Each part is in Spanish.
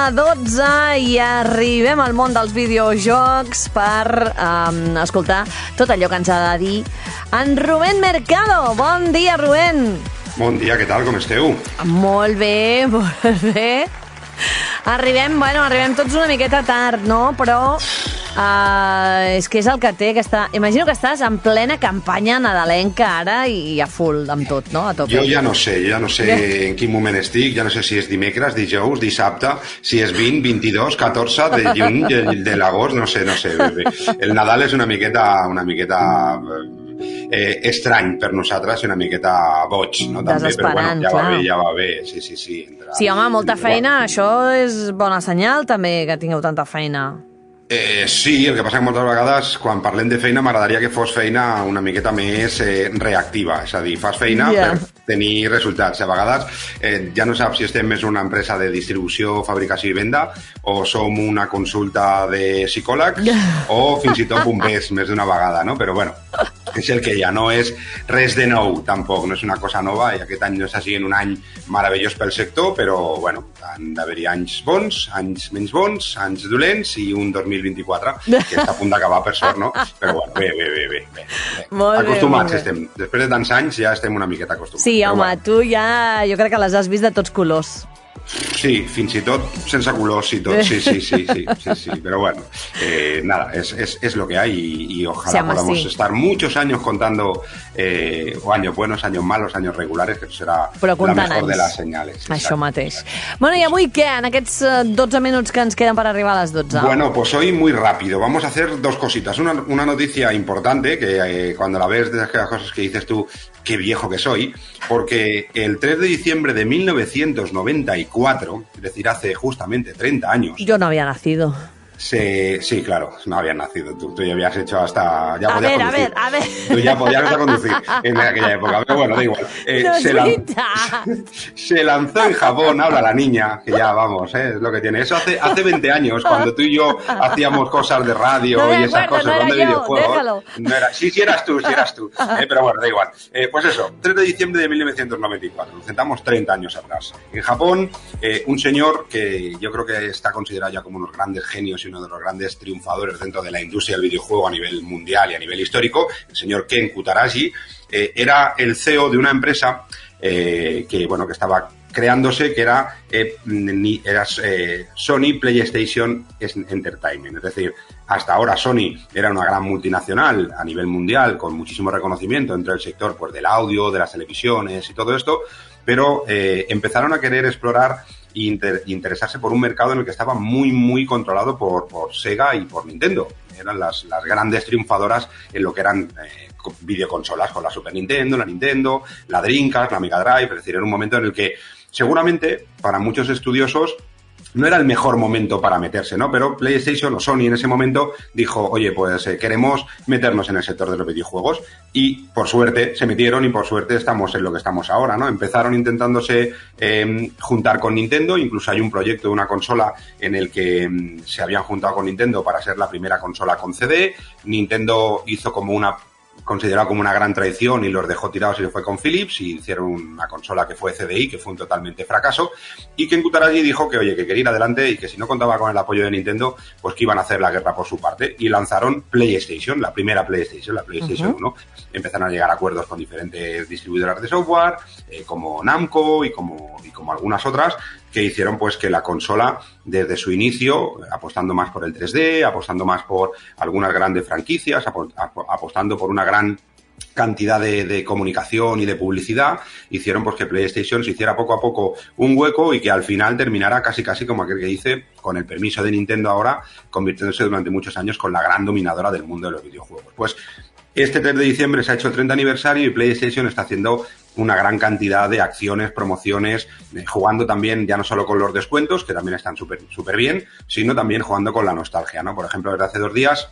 12 i arribem al món dels videojocs per escoltar tot allò que ens ha de dir en Rubén Mercado. Bon dia, Rubén. Bon dia, què tal, com esteu? Molt bé, molt bé. Arribem tots una miqueta tard, no? Però és que és el que té, imagino que estàs en plena campanya nadalenca ara i a full amb tot, no? A tope. Jo ja no sé en quin moment estic, ja no sé si és dimecres, dijous, dissabte, si és 20, 22, 14 de juny, de l'agost, no sé. El Nadal és una miqueta estrany per nosaltres i una miqueta boig, no? També, desesperant, però bueno, ja va bé, sí. Sí, home, molta feina, això és bona senyal també, que tingueu tanta feina. Sí, el que passa que moltes vegades quan parlem de feina m'agradaria que fos feina una miqueta més reactiva, és a dir, fas feina per tenir resultats. A vegades ja no saps si estem més una empresa de distribució, fabricació i venda o som una consulta de psicòleg o fins i tot bombers més d'una vegada, no? Però bueno, és el que hi ha, no és res de nou tampoc, no és una cosa nova i aquest any no està sent un any meravellós pel sector, però bueno, han d'haver-hi anys bons, anys menys bons, anys dolents i un 2024 que està a punt d'acabar per sort, no? Però bueno, bé. Acostumats estem. Després de tants anys ja estem una miqueta acostumats. Sí, home, bueno. Tu ja jo crec que les has vist de tots colors. Sí, fins i tot sense colors y todo, sí, pero bueno, nada, es lo que hay y ojalá podamos estar muchos años contando o años buenos, años malos, años regulares, que será la mejor de las señales. Això mateix. Bueno, i avui què? En aquests 12 minuts que ens queden para arribar a les 12. Bueno, pues hoy muy rápido, vamos a hacer dos cositas. Una noticia importante, que cuando la ves de aquellas cosas que dices tú, qué viejo que soy, porque el 3 de diciembre de 1994, es decir, hace justamente 30 años... Yo no había nacido. Sí, claro, no habías nacido tú ya habías hecho hasta... Ya a ver. Tú ya podías hasta conducir en aquella época, pero bueno, da igual. Se lanzó en Japón, habla la niña, que ya vamos, es lo que tiene. Eso hace 20 años, cuando tú y yo hacíamos cosas de radio y esas cosas, no de videojuegos. Déjalo. No era, sí eras tú. Pero bueno, da igual. Pues eso, 3 de diciembre de 1994, nos sentamos 30 años atrás. En Japón, un señor que yo creo que está considerado ya como unos grandes genios y uno de los grandes triunfadores dentro de la industria del videojuego a nivel mundial y a nivel histórico, el señor Ken Kutaragi, era el CEO de una empresa que estaba creándose, que era Sony PlayStation Entertainment. Es decir, hasta ahora Sony era una gran multinacional a nivel mundial con muchísimo reconocimiento dentro del sector pues, del audio, de las televisiones y todo esto, pero empezaron a querer explorar e interesarse por un mercado en el que estaba muy controlado por Sega y por Nintendo. Eran las grandes triunfadoras en lo que eran videoconsolas, con la Super Nintendo, la Nintendo, la Dreamcast, la Mega Drive. Es decir, era un momento en el que seguramente para muchos estudiosos no era el mejor momento para meterse, ¿no? Pero PlayStation o Sony en ese momento dijo, oye, pues queremos meternos en el sector de los videojuegos y por suerte se metieron y por suerte estamos en lo que estamos ahora, ¿no? Empezaron intentándose juntar con Nintendo, incluso hay un proyecto de una consola en el que se habían juntado con Nintendo para ser la primera consola con CD. Nintendo hizo considerado como una gran traición y los dejó tirados y se fue con Philips y hicieron una consola que fue CDI, que fue un totalmente fracaso, y Ken Kutaragi dijo que, oye, que quería ir adelante y que si no contaba con el apoyo de Nintendo, pues que iban a hacer la guerra por su parte, y lanzaron PlayStation, la primera PlayStation, la PlayStation 1. Empezaron a llegar a acuerdos con diferentes distribuidoras de software, como Namco y como algunas otras, que hicieron pues que la consola desde su inicio, apostando más por el 3D, apostando más por algunas grandes franquicias, apostando por una gran cantidad de comunicación y de publicidad, hicieron pues que PlayStation se hiciera poco a poco un hueco y que al final terminara casi como aquel que dice, con el permiso de Nintendo ahora, convirtiéndose durante muchos años con la gran dominadora del mundo de los videojuegos. Pues este 3 de diciembre se ha hecho el 30 aniversario y PlayStation está haciendo una gran cantidad de acciones, promociones, jugando también ya no solo con los descuentos, que también están súper bien, sino también jugando con la nostalgia, ¿no? Por ejemplo, desde hace 2 días,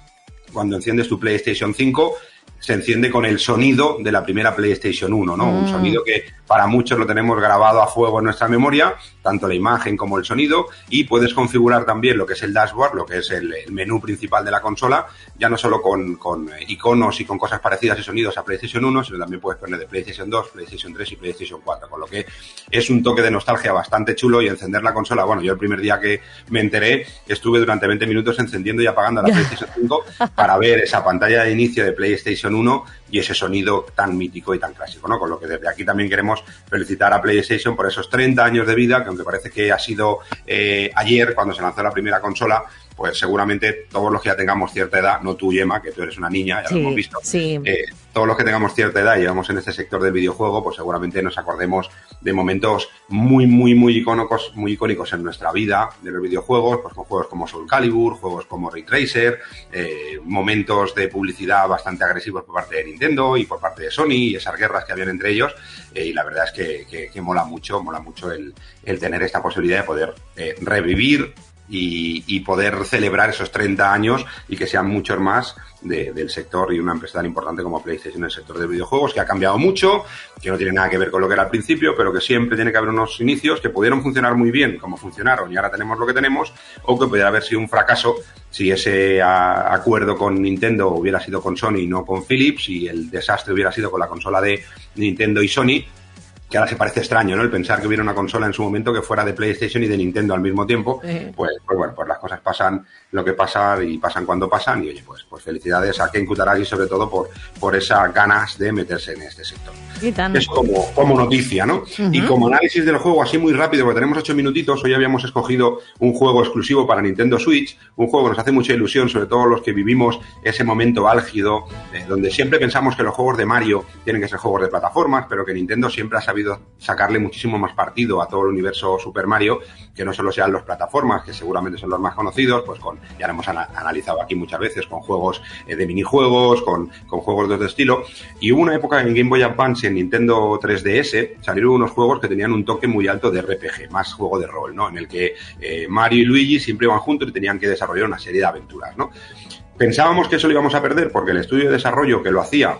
cuando enciendes tu PlayStation 5, se enciende con el sonido de la primera PlayStation 1, ¿no? Un sonido que para muchos lo tenemos grabado a fuego en nuestra memoria, tanto la imagen como el sonido, y puedes configurar también lo que es el dashboard, lo que es el menú principal de la consola, ya no solo con iconos y con cosas parecidas y sonidos a PlayStation 1, sino también puedes poner de PlayStation 2, PlayStation 3 y PlayStation 4, con lo que es un toque de nostalgia bastante chulo. Y encender la consola, bueno, yo el primer día que me enteré estuve durante 20 minutos encendiendo y apagando la PlayStation 5 para ver esa pantalla de inicio de PlayStation 1 y ese sonido tan mítico y tan clásico, ¿no? Con lo que desde aquí también queremos felicitar a PlayStation por esos 30 años de vida, que aunque parece que ha sido ayer cuando se lanzó la primera consola, pues seguramente todos los que ya tengamos cierta edad, no tú, Gemma, que tú eres una niña, ya lo hemos visto, todos los que tengamos cierta edad y llevamos en este sector del videojuego, pues seguramente nos acordemos de momentos muy icónicos en nuestra vida de los videojuegos, pues con juegos como Soul Calibur, juegos como Ray Tracer, momentos de publicidad bastante agresivos por parte de Nintendo y por parte de Sony, y esas guerras que habían entre ellos, y la verdad es que mola mucho el tener esta posibilidad de poder revivir y poder celebrar esos 30 años y que sean muchos más del sector, y una empresa tan importante como PlayStation en el sector de videojuegos, que ha cambiado mucho, que no tiene nada que ver con lo que era al principio, pero que siempre tiene que haber unos inicios que pudieron funcionar muy bien como funcionaron y ahora tenemos lo que tenemos, o que pudiera haber sido un fracaso si ese acuerdo con Nintendo hubiera sido con Sony y no con Philips, y el desastre hubiera sido con la consola de Nintendo y Sony, que ahora se parece extraño, ¿no? El pensar que hubiera una consola en su momento que fuera de PlayStation y de Nintendo al mismo tiempo. Pues bueno, pues las cosas pasan lo que pasa y pasan cuando pasan. Y oye, pues felicidades a Ken Kutaragi, sobre todo por esas ganas de meterse en este sector. Es como noticia, ¿no? Y como análisis del juego, así muy rápido, porque tenemos 8 minutitos, hoy habíamos escogido un juego exclusivo para Nintendo Switch, un juego que nos hace mucha ilusión, sobre todo los que vivimos ese momento álgido, donde siempre pensamos que los juegos de Mario tienen que ser juegos de plataformas, pero que Nintendo siempre ha sabido sacarle muchísimo más partido a todo el universo Super Mario, que no solo sean los plataformas, que seguramente son los más conocidos, pues ya lo hemos analizado aquí muchas veces, con juegos de minijuegos, con juegos de otro estilo. Y hubo una época en Game Boy Advance, en Nintendo 3DS, salieron unos juegos que tenían un toque muy alto de RPG, más juego de rol, ¿no? En el que Mario y Luigi siempre iban juntos y tenían que desarrollar una serie de aventuras, ¿no? Pensábamos que eso lo íbamos a perder porque el estudio de desarrollo que lo hacía,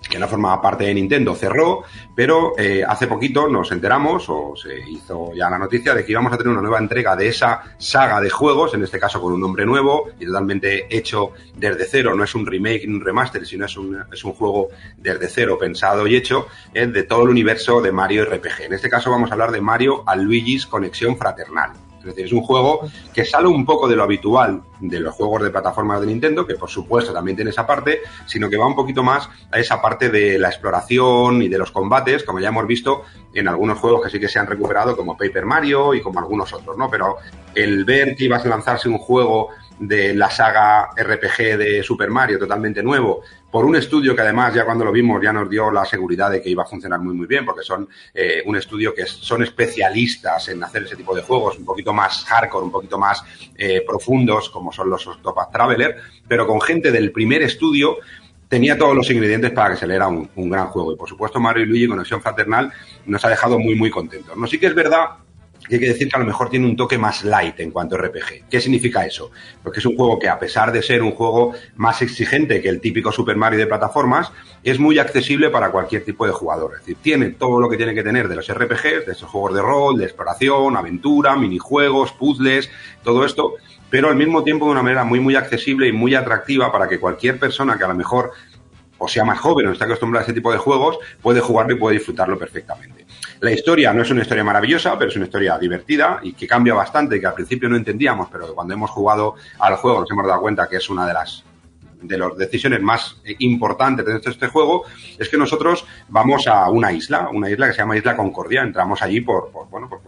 que no formaba parte de Nintendo, cerró, pero hace poquito nos enteramos, o se hizo ya la noticia, de que íbamos a tener una nueva entrega de esa saga de juegos, en este caso con un nombre nuevo y totalmente hecho desde cero. No es un remake ni un remaster, sino es un juego desde cero, pensado y hecho de todo el universo de Mario RPG. En este caso vamos a hablar de Mario & Luigi's Conexión Fraternal. Es decir, es un juego que sale un poco de lo habitual de los juegos de plataformas de Nintendo, que por supuesto también tiene esa parte, sino que va un poquito más a esa parte de la exploración y de los combates, como ya hemos visto en algunos juegos que sí que se han recuperado, como Paper Mario y como algunos otros, ¿no? Pero el ver que ibas a lanzarse un juego de la saga RPG de Super Mario totalmente nuevo, por un estudio que además ya cuando lo vimos ya nos dio la seguridad de que iba a funcionar muy bien, porque son un estudio que son especialistas en hacer ese tipo de juegos un poquito más hardcore, un poquito más profundos, como son los Octopath Traveler, pero con gente del primer estudio. Tenía todos los ingredientes para que se le era un gran juego. Y por supuesto Mario y Luigi Conexión Fraternal nos ha dejado muy contentos. No, sí que es verdad que hay que decir que a lo mejor tiene un toque más light en cuanto a RPG. ¿Qué significa eso? Porque es un juego que, a pesar de ser un juego más exigente que el típico Super Mario de plataformas, es muy accesible para cualquier tipo de jugador. Es decir, tiene todo lo que tiene que tener de los RPGs, de esos juegos de rol, de exploración, aventura, minijuegos, puzzles, todo esto, pero al mismo tiempo de una manera muy accesible y muy atractiva para que cualquier persona que a lo mejor o sea más joven o está acostumbrado a ese tipo de juegos, puede jugarlo y puede disfrutarlo perfectamente. La historia no es una historia maravillosa, pero es una historia divertida y que cambia bastante, que al principio no entendíamos, pero que cuando hemos jugado al juego nos hemos dado cuenta que es una de las decisiones más importantes de este juego. Es que nosotros vamos a una isla que se llama Isla Concordia. Entramos allí por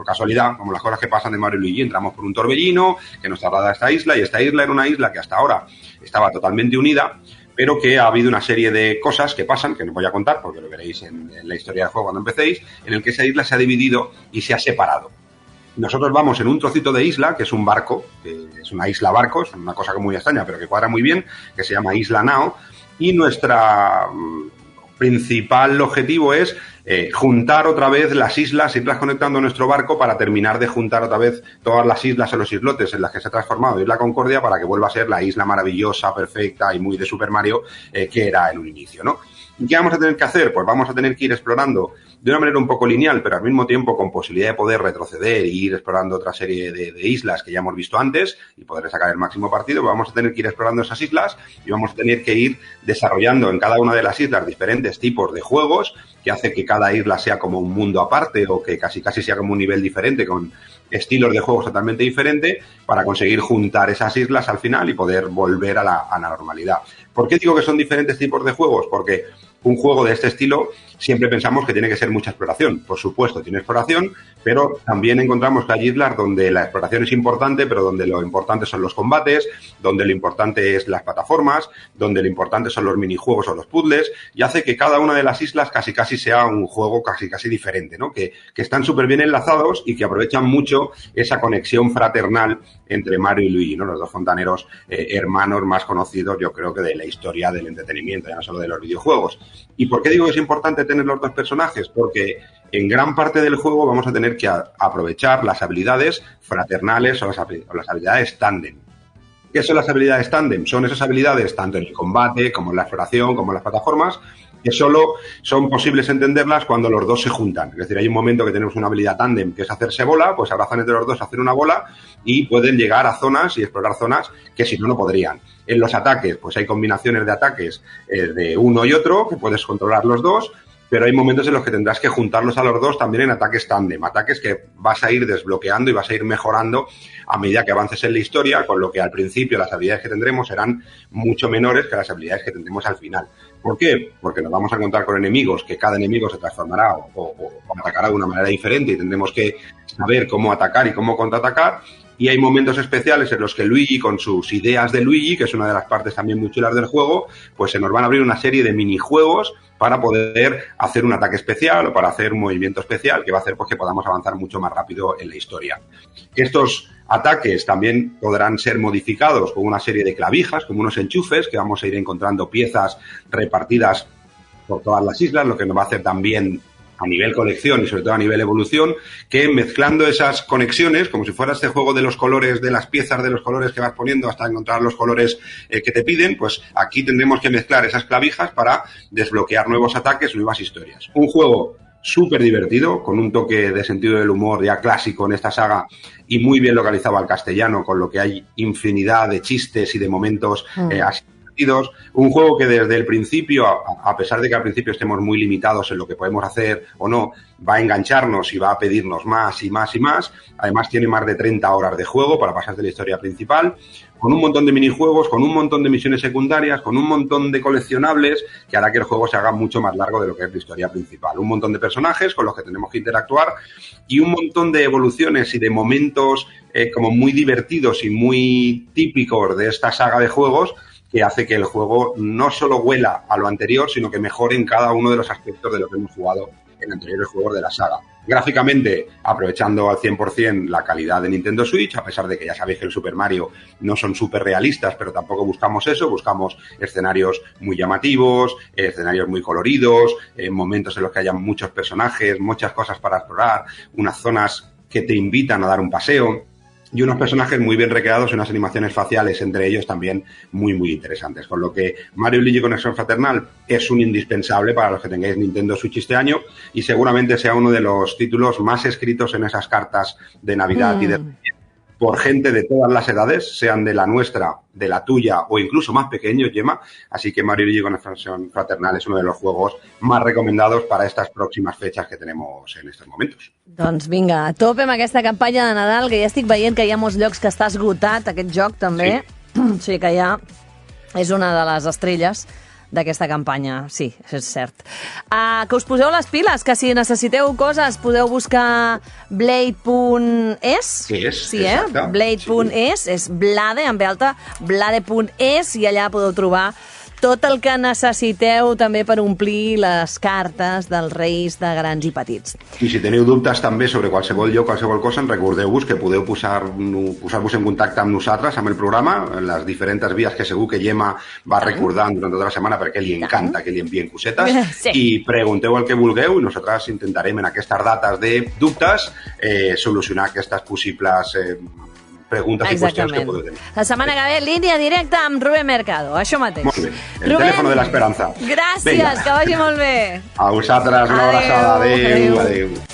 casualidad, como las cosas que pasan de Mario y Luigi. Entramos por un torbellino que nos traslada a esta isla, y esta isla era una isla que hasta ahora estaba totalmente unida, pero que ha habido una serie de cosas que pasan, que no voy a contar porque lo veréis en la historia del juego cuando empecéis, en el que esa isla se ha dividido y se ha separado. Nosotros vamos en un trocito de isla, que es un barco, que es una isla barco, es una cosa muy extraña, pero que cuadra muy bien, que se llama Isla Nao, y nuestra principal objetivo es juntar otra vez las islas, irlas conectando a nuestro barco para terminar de juntar otra vez todas las islas o los islotes en las que se ha transformado Isla Concordia para que vuelva a ser la isla maravillosa, perfecta y muy de Super Mario que era en un inicio, ¿no? ¿Y qué vamos a tener que hacer? Pues vamos a tener que ir explorando de una manera un poco lineal, pero al mismo tiempo con posibilidad de poder retroceder e ir explorando otra serie de islas que ya hemos visto antes y poder sacar el máximo partido. Pues vamos a tener que ir explorando esas islas y vamos a tener que ir desarrollando en cada una de las islas diferentes tipos de juegos que hace que cada isla sea como un mundo aparte o que casi sea como un nivel diferente con estilos de juegos totalmente diferentes para conseguir juntar esas islas al final y poder volver a la normalidad. ¿Por qué digo que son diferentes tipos de juegos? Porque un juego de este estilo siempre pensamos que tiene que ser mucha exploración. Por supuesto, tiene exploración, pero también encontramos que hay islas donde la exploración es importante, pero donde lo importante son los combates, donde lo importante es las plataformas, donde lo importante son los minijuegos o los puzzles, y hace que cada una de las islas casi sea un juego casi diferente, ¿no? Que están súper bien enlazados y que aprovechan mucho esa conexión fraternal entre Mario y Luigi, ¿no? Los dos fontaneros hermanos más conocidos, yo creo que de la historia del entretenimiento, ya no solo de los videojuegos. ¿Y por qué digo que es importante tener los dos personajes? Porque en gran parte del juego vamos a tener que aprovechar las habilidades fraternales o las habilidades tándem. ¿Qué son las habilidades tándem? Son esas habilidades, tanto en el combate, como en la exploración, como en las plataformas, que solo son posibles entenderlas cuando los dos se juntan. Es decir, hay un momento que tenemos una habilidad tándem, que es hacerse bola, pues abrazan entre los dos, hacer una bola y pueden llegar a zonas y explorar zonas que si no podrían. En los ataques, pues hay combinaciones de ataques de uno y otro, que puedes controlar los dos, pero hay momentos en los que tendrás que juntarlos a los dos también en ataques tándem, ataques que vas a ir desbloqueando y vas a ir mejorando a medida que avances en la historia, con lo que al principio las habilidades que tendremos serán mucho menores que las habilidades que tendremos al final. ¿Por qué? Porque nos vamos a encontrar con enemigos que cada enemigo se transformará o atacará de una manera diferente y tendremos que saber cómo atacar y cómo contraatacar. Y hay momentos especiales en los que Luigi, con sus ideas de Luigi, que es una de las partes también muy chulas del juego, pues se nos van a abrir una serie de minijuegos para poder hacer un ataque especial o para hacer un movimiento especial que va a hacer pues que podamos avanzar mucho más rápido en la historia. Estos ataques también podrán ser modificados con una serie de clavijas, como unos enchufes, que vamos a ir encontrando piezas repartidas por todas las islas, lo que nos va a hacer también a nivel colección y sobre todo a nivel evolución, que mezclando esas conexiones, como si fuera este juego de los colores, de las piezas de los colores que vas poniendo hasta encontrar los colores que te piden, pues aquí tendremos que mezclar esas clavijas para desbloquear nuevos ataques, nuevas historias. Un juego súper divertido, con un toque de sentido del humor ya clásico en esta saga y muy bien localizado al castellano, con lo que hay infinidad de chistes y de momentos así. Un juego que desde el principio, a pesar de que al principio estemos muy limitados en lo que podemos hacer o no, va a engancharnos y va a pedirnos más y más y más. Además tiene más de 30 horas de juego para pasar de la historia principal, con un montón de minijuegos, con un montón de misiones secundarias, con un montón de coleccionables que hará que el juego se haga mucho más largo de lo que es la historia principal. Un montón de personajes con los que tenemos que interactuar y un montón de evoluciones y de momentos como muy divertidos y muy típicos de esta saga de juegos, que hace que el juego no solo huela a lo anterior, sino que mejore en cada uno de los aspectos de lo que hemos jugado en anteriores juegos de la saga. Gráficamente, aprovechando al 100% la calidad de Nintendo Switch, a pesar de que ya sabéis que el Super Mario no son súper realistas, pero tampoco buscamos eso, buscamos escenarios muy llamativos, escenarios muy coloridos, momentos en los que haya muchos personajes, muchas cosas para explorar, unas zonas que te invitan a dar un paseo, y unos personajes muy bien recreados y unas animaciones faciales entre ellos también muy interesantes, con lo que Mario y Luigi Conexión Fraternal es un indispensable para los que tengáis Nintendo Switch este año y seguramente sea uno de los títulos más escritos en esas cartas de Navidad y de por gente de todas las edades, sean de la nuestra, de la tuya o incluso más pequeños, Gemma. Así que Mario y Luigi Conexión Fraternal es uno de los juegos más recomendados para estas próximas fechas que tenemos en estos momentos. Doncs vinga, a tope amb aquesta campanya de Nadal, que ja estic veient que hi ha molts llocs que està esgotat, aquest joc també. Sí. O sigui que ja és una de les estrelles d'aquesta campanya, sí, és cert. Que us poseu les piles, que si necessiteu coses podeu buscar blade.es. Sí, Blade.es, és Blade, amb alta, blade.es, i allà podeu trobar tot el que necessiteu també per omplir les cartes dels Reis de grans i petits. I si teniu dubtes també sobre qualsevol lloc, qualsevol cosa, recordeu-vos que podeu posar-vos en contacte amb nosaltres, amb el programa, en les diferents vies que segur que Gemma va recordant durant tota la setmana perquè li encanta que li envien cosetes, sí. I pregunteu el que vulgueu i nosaltres intentarem en aquestes dates de dubtes solucionar aquestes possibles preguntes i qüestions que podeu tenir. La setmana que ve, línia directa amb Rubén Mercado, això mateix. Molt bé, el telèfon de l'esperança. Gràcies, que vagi molt bé. A vosaltres, una abraçada. Adéu.